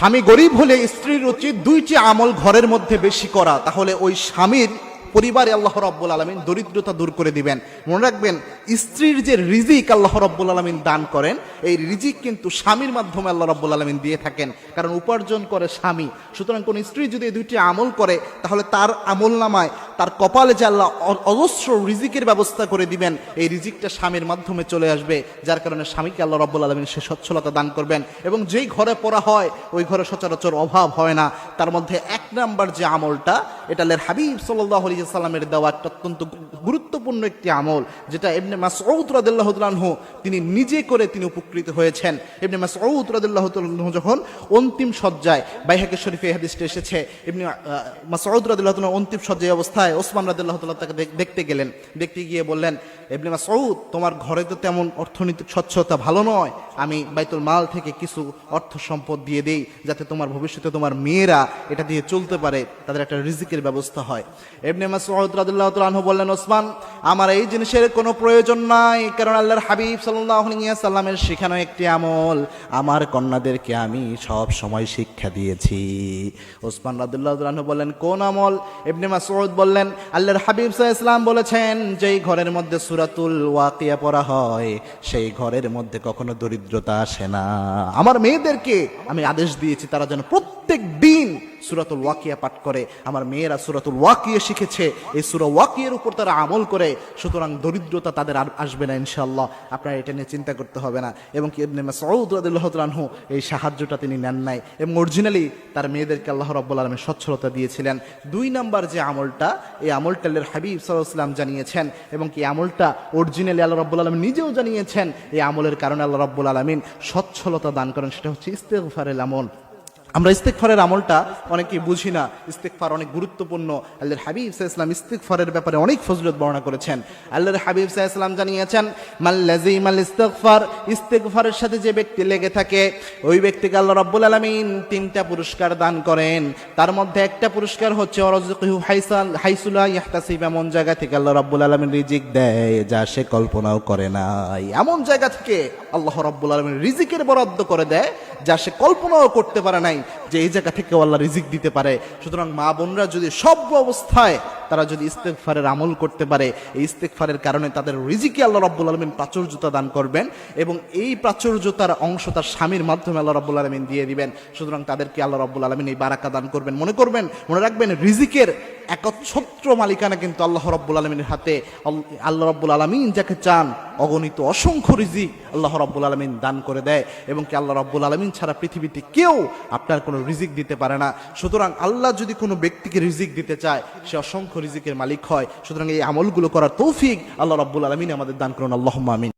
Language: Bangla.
স্বামী গরিব হলে স্ত্রীর উচিত দুইটি আমল ঘরের মধ্যে বেশি করা, তাহলে ওই স্বামীর পরিবারে আল্লাহ রাব্বুল আলামিন দরিদ্রতা দূর করে দিবেন। মনে রাখবেন, স্ত্রীর যে রিজিক আল্লাহ রাব্বুল আলামিন দান করেন, এই রিজিক কিন্তু স্বামীর মাধ্যমে আল্লাহ রাব্বুল আলামিন দিয়ে থাকেন, কারণ উপার্জন করে স্বামী। সুতরাং কোন স্ত্রী যদি এই দুইটি আমল করে, তাহলে তার আমল নামায় তার কপালে যে আল্লাহ অজস্র রিজিকের ব্যবস্থা করে দিবেন, এই রিজিকটা স্বামীর মাধ্যমে চলে আসবে, যার কারণে স্বামীকে আল্লাহ রাব্বুল আলামিন সে সচ্ছলতা দান করবেন। এবং যেই ঘরে পড়া হয় ওই ঘরে সচরাচর অভাব হয় না। তার মধ্যে এক নাম্বার যে আমলটা, এটা আল্লাহর হাবিব সাল্লাল্লাহু আলাইহি সাল্লামের দেওয়া একটা অত্যন্ত গুরুত্বপূর্ণ একটি আমল, যেটা ইবনে মাসউদ রাদিয়াল্লাহু তাআলা আনহু তিনি নিজে করে তিনি উপকৃত হয়েছেন। ইবনে মাসউদ রাদিয়াল্লাহু তাআলা আনহু যখন অন্তিম শয্যায়, বাইহাকী শরীফে এই হাদিসটা এসেছে, ইবনে মাসউদ রাদিয়াল্লাহু তাআলা অন্তিম শয্যায় অবস্থায় ওসমান রাদিয়াল্লাহু তাআলা তাকে দেখতে গেলেন। দেখতে গিয়ে বললেন, ইবনে মাসউদ, তোমার ঘরে তো তেমন অর্থনৈতিক সচ্ছলতা ভালো নয়, আমি বাইতুল মাল থেকে কিছু অর্থ সম্পদ দিয়ে দেই, যাতে তোমার ভবিষ্যতে তোমার মেয়েরা এটা দিয়ে চলতে পারে, তাদের একটা রিজিকের ব্যবস্থা হয়। ইবনে মাসউদ রাদিয়াল্লাহু তাআলা আনহু বললেন, ওসমান, আমার এই জিনিসের কোনো প্রয়োজন নাই, কারণ আল্লাহর হাবিব সাল্লাল্লাহু আলাইহি ওয়াসাল্লামের শেখানো একটি আমল আমার কন্যাদেরকে আমি সব সময় শিক্ষা দিয়েছি। ওসমান রাদিয়াল্লাহু তাআলা আনহু বললেন, কোন আমল? ইবনে মাসউদ বললেন, আল্লাহর হাবিব সাল্লাল্লাহু আলাইহি ওয়াসাল্লাম বলেছেন, যেই ঘরের মধ্যে সূরাতুল ওয়াকিয়া পড়া হয়, সেই ঘরের মধ্যে কখনো দরিদ্রতা আসে না। আমার মেয়েদেরকে আমি আদেশ দিয়েছি তারা যেন প্রত্যেক দিন সূরাতুল ওয়াকিয়া পাঠ করে। আমার মেয়েরা সূরাতুল ওয়াকিয়া শিখেছে, এই সূরা ওয়াকিয়ার উপর তারা আমল করে, সুতরাং দরিদ্রতা তাদের আর আসবে না ইনশাআল্লাহ। আপনারা এটা নিয়ে চিন্তা করতে হবে না। এবং কি ইবনে মাসউদ রাদিয়াল্লাহু তাআলা আনহু এই সাহায্যটা তিনি নেন নাই, এবং অরিজিনালি তার মেয়েদেরকে আল্লাহ রাব্বুল আলামিন সচ্ছলতা দিয়েছিলেন। দুই নাম্বার যে আমলটা, এই আমলটা আল্লাহর হাবিব সাল্লাল্লাহু আলাইহি ওয়াসাল্লাম জানিয়েছেন, এবং কি আমলটা অরিজিনালি আল্লাহ রাব্বুল আলামিন নিজেও জানিয়েছেন। এই আমলের কারণে আল্লাহ রাব্বুল আলামিন সচ্ছলতা দান করেন, সেটা হচ্ছে ইস্তেগফারের আমল। আমরা ইস্তেগফারের আমলটা অনেকেই বুঝি না। ইস্তেগফার অনেক গুরুত্বপূর্ণ। আল্লাহর হাবিব সাল্লাল্লাহু আলাইহি ওয়াসাল্লাম ইস্তেগফারের ব্যাপারে অনেক ফজিলত বর্ণনা করেছেন। আল্লাহর হাবিব সাল্লাল্লাহু আলাইহি ওয়াসাল্লাম জানিয়েছেন, মান লাযিমাল ইস্তিগফার, ইস্তেগফারের সাথে যে ব্যক্তি লেগে থাকে, ওই ব্যক্তিকে আল্লাহ রাব্বুল আলামিন তিনটা পুরস্কার দান করেন। তার মধ্যে একটা পুরস্কার হচ্ছে ওয়ারযুকুহু হাইসু লা ইয়াহতাসিব, এমন জায়গা থেকে আল্লাহ রাব্বুল আলামিন রিজিক দেয় যা সে কল্পনাও করে নাই। এমন জায়গা থেকে আল্লাহ রাব্বুল আলামিন রিজিকের বরাদ্দ করে দেয় যা সে কল্পনাও করতে পারে নাই, যে এই জায়গা থেকে আল্লাহ রিজিক দিতে পারে। সুতরাং মা বোনরা যদি সব অবস্থায় তারা যদি ইস্তেগফারের আমল করতে পারে, এই ইস্তেগফারের কারণে তাদের রিজিকে আল্লাহ রাব্বুল আলামিন প্রাচুর্যতা দান করবেন, এবং এই প্রাচুর্যতার অংশ তার স্বামীর মাধ্যমে আল্লাহ রাব্বুল আলামিন দিয়ে দিবেন। সুতরাং তাদেরকে আল্লাহ রাব্বুল আলামিন এই বারাকা দান করবেন। মনে রাখবেন, রিজিকের একচ্ছত্র মালিকানা কিন্তু আল্লাহ রাব্বুল আলামিনের হাতে। আল্লাহ রাব্বুল আলামিন যাকে চান অগণিত অসংখ্য রিজিক আল্লাহ রাব্বুল আলামিন দান করে দেয়, এবং কি আল্লাহ রাব্বুল আলামিন ছাড়া পৃথিবীতে কেউ আপনার কোনো রিজিক দিতে পারে না। সুতরাং আল্লাহ যদি কোনো ব্যক্তিকে রিজিক দিতে চায়, সে অসংখ্য রিজিকের মালিক হয়। সুতরাং এই আমলগুলো করার তৌফিক আল্লাহ রাব্বুল আলামিন আমাদের দান করুন। আল্লাহুম্মা আমিন।